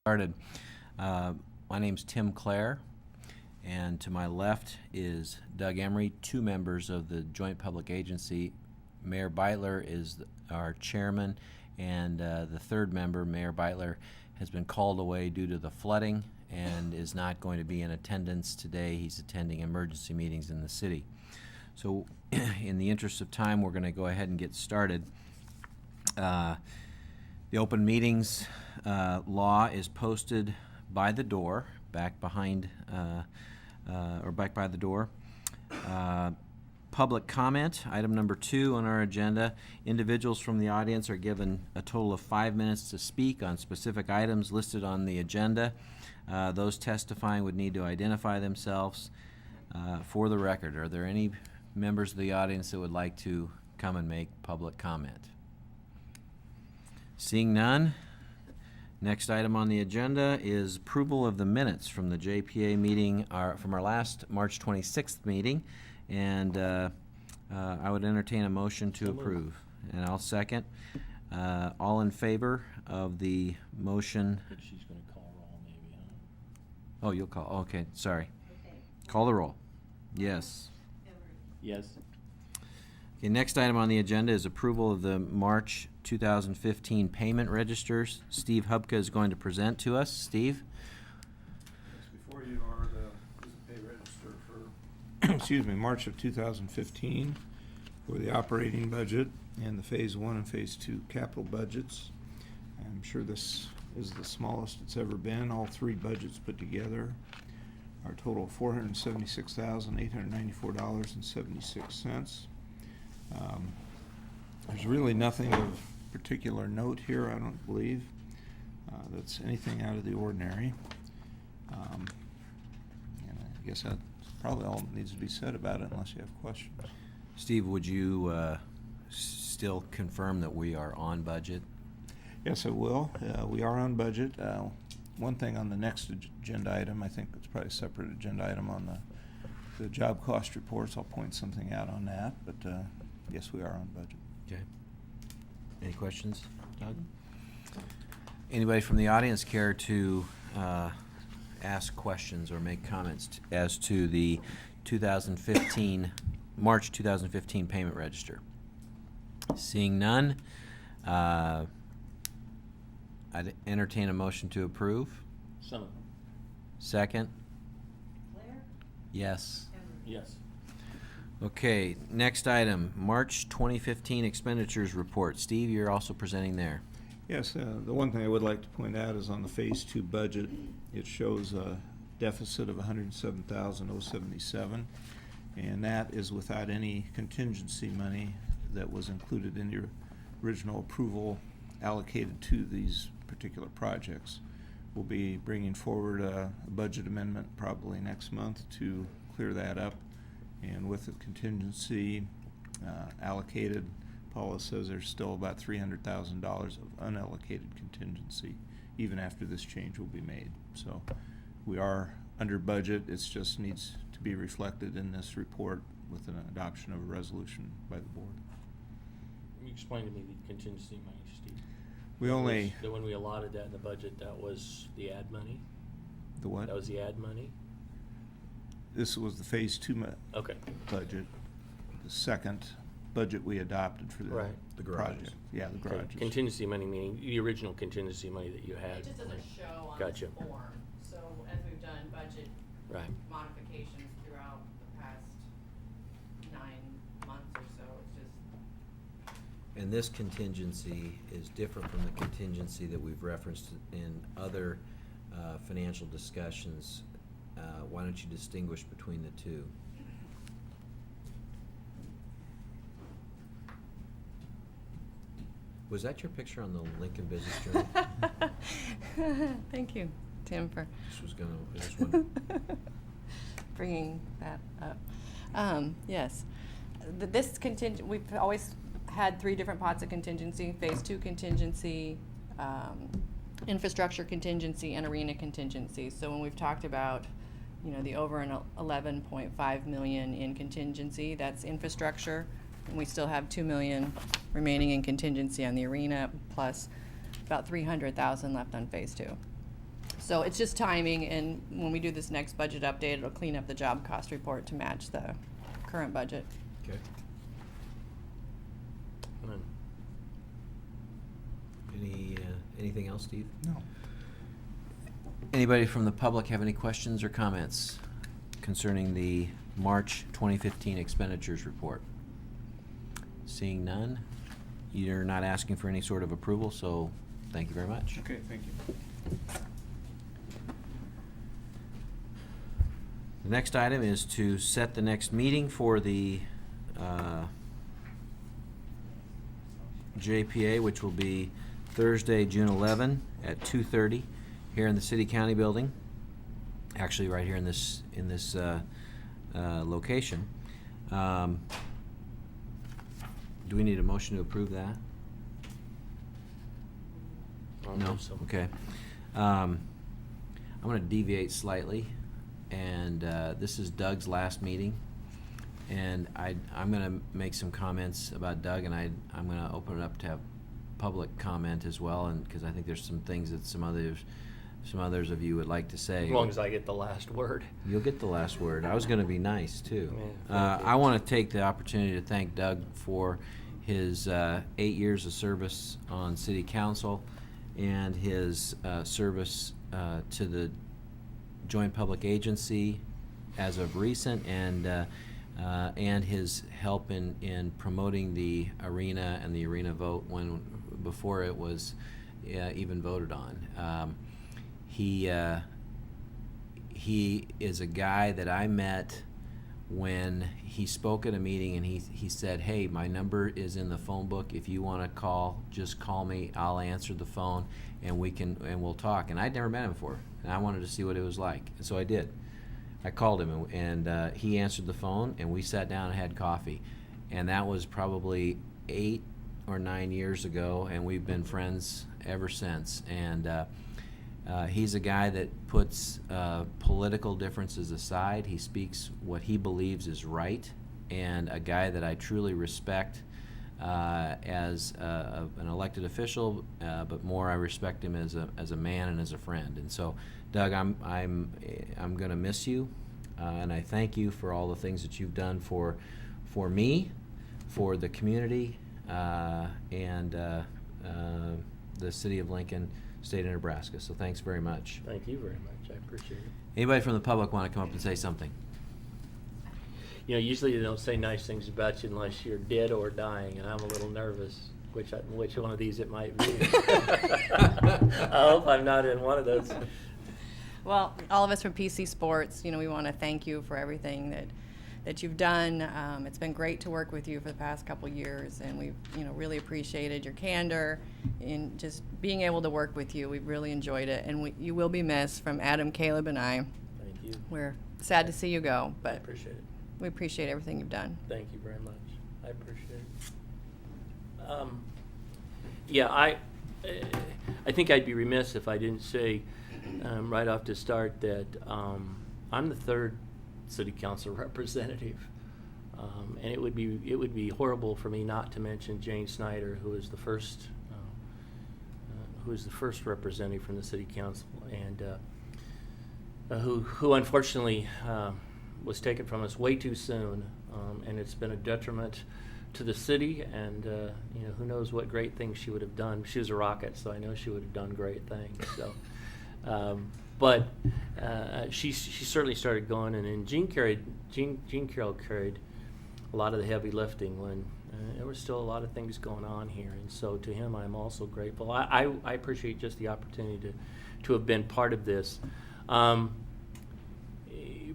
Started. My name's Tim Clare, and to my left is Doug Emery, two members of the Joint Public Agency. Mayor Beitler is our chairman, and the third member, Mayor Beitler, has been called away due to the flooding and is not going to be in attendance today. He's attending emergency meetings in the city. So in the interest of time, we're going to go ahead and get started. The open meetings law is posted by the door, back behind, or back by the door. Public comment, item number 2 on our agenda. Individuals from the audience are given a total of 5 minutes to speak on specific items listed on the agenda. Those testifying would need to identify themselves for the record. Are there any members of the audience that would like to come and make public comment? Seeing none, next item on the agenda is approval of the minutes from the JPA meeting, from our last March 26th meeting, and I would entertain a motion to approve. And I'll second. All in favor of the motion? I think she's going to call roll maybe, huh? Oh, you'll call. Okay, sorry. Okay. Call the roll. Yes. Yes. Okay, next item on the agenda is approval of the March 2015 payment registers. Steve Hubka is going to present to us. Steve? Yes, before you are the pay register for excuse me, March of 2015 for the operating budget and the Phase 1 and Phase 2 capital budgets. I'm sure this is the smallest it's ever been, all three budgets put together. Our total of $476,894.76. There's really nothing of particular note here, I don't believe, that's anything out of the ordinary. And I guess that's probably all that needs to be said about it unless you have questions. Steve, would you still confirm that we are on budget? Yes, I will. We are on budget. One thing on the next agenda item, I think it's probably a separate agenda item on the job cost reports. I'll point something out on that, but yes, we are on budget. Okay. Any questions, Doug? Anybody from the audience care to ask questions or make comments as to the March 2015 payment register? Seeing none, I'd entertain a motion to approve. Some. Second? Claire? Yes. Yes. Okay, next item, March 2015 expenditures report. Steve, you're also presenting there. Yes, the one thing I would like to point out is on the Phase 2 budget, it shows a deficit of $107,077, and that is without any contingency money that was included in your original approval allocated to these particular projects. We'll be bringing forward a budget amendment probably next month to clear that up, and with the contingency allocated, Paula says there's still about $300,000 of unallocated contingency even after this change will be made. So we are under budget. It just needs to be reflected in this report with an adoption of a resolution by the board. Can you explain to me the contingency money, Steve? When we allotted that in the budget, that was the ad money? The what? That was the ad money? This was the Phase 2 Okay. budget, the second budget we adopted for the Right. The garages. project. Yeah, the Okay. garages. Contingency money meaning the original contingency money that you had. It just doesn't show on Gotcha. this form. So as we've done budget Right. modifications throughout the past 9 months or so, it's just, And this contingency is different from the contingency that we've referenced in other financial discussions. Why don't you distinguish between the two? Was that your picture on the Lincoln Business Journal? Thank you, Tim, for This one. bringing that up. Yes, this contingent, we've always had 3 different pots of contingency: Phase 2 contingency, infrastructure contingency, and arena contingency. So when we've talked about, the over an 11.5 million in contingency, that's infrastructure. And we still have $2 million remaining in contingency on the arena, plus about $300,000 left on Phase 2. So it's just timing, and when we do this next budget update, it'll clean up the job cost report to match the current budget. Okay. None. Anything else, Steve? No. Anybody from the public have any questions or comments concerning the March 2015 expenditures report? Seeing none, you're not asking for any sort of approval, so thank you very much. Okay, thank you. The next item is to set the next meeting for the JPA, which will be Thursday, June 11 at 2:30 here in the City County Building. Actually, right here in this location. Do we need a motion to approve that? I don't No? believe so. Okay. I'm going to deviate slightly, and this is Doug's last meeting. And I'm going to make some comments about Doug, and I'm going to open it up to have public comment as well, and because I think there's some things that some others of you would like to say. As long as I get the last word. You'll get the last word. I was going to be nice, too. Yeah, thank you. I want to take the opportunity to thank Doug for his 8 years of service on City Council and his service to the Joint Public Agency as of recent, and his help in promoting the arena and the arena vote before it was even voted on. He is a guy that I met when he spoke at a meeting, and he said, "Hey, my number is in the phone book. If you want to call, just call me. I'll answer the phone, and we'll talk." And I'd never met him before, and I wanted to see what it was like, and so I did. I called him, and he answered the phone, and we sat down and had coffee, and that was probably 8 or 9 years ago, and we've been friends ever since. And he's a guy that puts political differences aside. He speaks what he believes is right, and a guy that I truly respect as an elected official, but more I respect him as a man and as a friend. And so, Doug, I'm going to miss you, and I thank you for all the things that you've done for me, for the community, and the city of Lincoln, state of Nebraska. So thanks very much. Thank you very much. I appreciate it. Anybody from the public want to come up and say something? You know, usually they don't say nice things about you unless you're dead or dying, and I'm a little nervous which one of these it might be. I hope I'm not in one of those. Well, all of us from PC Sports, we want to thank you for everything that you've done. It's been great to work with you for the past couple years, and we've really appreciated your candor in just being able to work with you. We've really enjoyed it, and you will be missed from Adam, Caleb, and I. Thank you. We're sad to see you go, I but appreciate it. we appreciate everything you've done. Thank you very much. I appreciate it. Yeah, I think I'd be remiss if I didn't say right off the start that I'm the third city council representative, and it would be horrible for me not to mention Jane Snyder, who is the first representative from the city council, and who unfortunately was taken from us way too soon, and it's been a detriment to the city, and who knows what great things she would have done. She was a rocket, so I know she would have done great things. So, but she certainly started going, and then Jean Carroll carried a lot of the heavy lifting when there was still a lot of things going on here, and so to him I'm also grateful. I appreciate just the opportunity to have been part of this.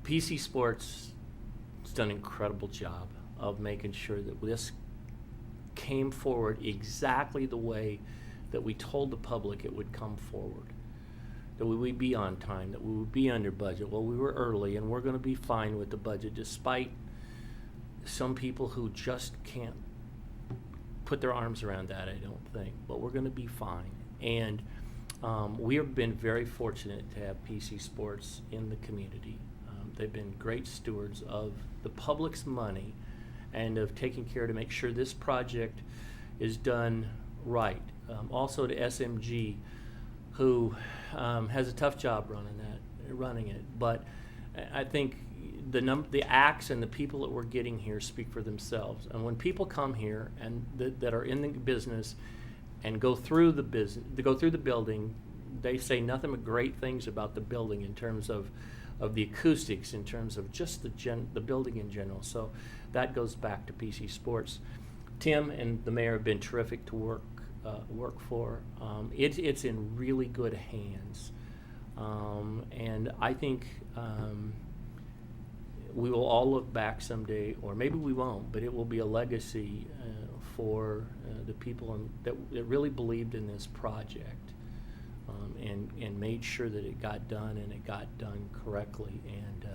PC Sports has done an incredible job of making sure that this came forward exactly the way that we told the public it would come forward. That we would be on time, that we would be under budget. Well, we were early, and we're going to be fine with the budget, despite some people who just can't put their arms around that, I don't think. But we're going to be fine. And we have been very fortunate to have PC Sports in the community. They've been great stewards of the public's money and of taking care to make sure this project is done right. Also to SMG, who has a tough job running it. But I think the acts and the people that we're getting here speak for themselves. And when people come here and that are in the business and go through the building, they say nothing but great things about the building in terms of the acoustics, in terms of just the building in general. So that goes back to PC Sports. Tim and the mayor have been terrific to work for. It's in really good hands, and I think we will all look back someday, or maybe we won't, but it will be a legacy for the people that really believed in this project, and made sure that it got done, and it got done correctly. And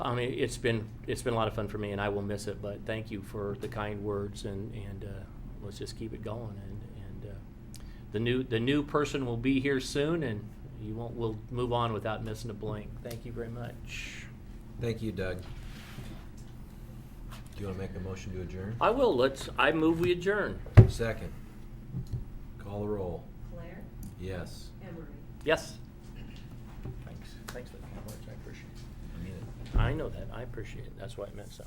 I mean, it's been a lot of fun for me, and I will miss it. But thank you for the kind words, and let's just keep it going. And the new person will be here soon, and we'll move on without missing a blink. Thank you very much. Thank you, Doug. Do you want to make a motion to adjourn? I will. I move we adjourn. Second. Call the roll. Claire, Yes. Emery. Yes. Thanks for the kind words. I appreciate it. I mean it. I know that. I appreciate it. That's why it meant so.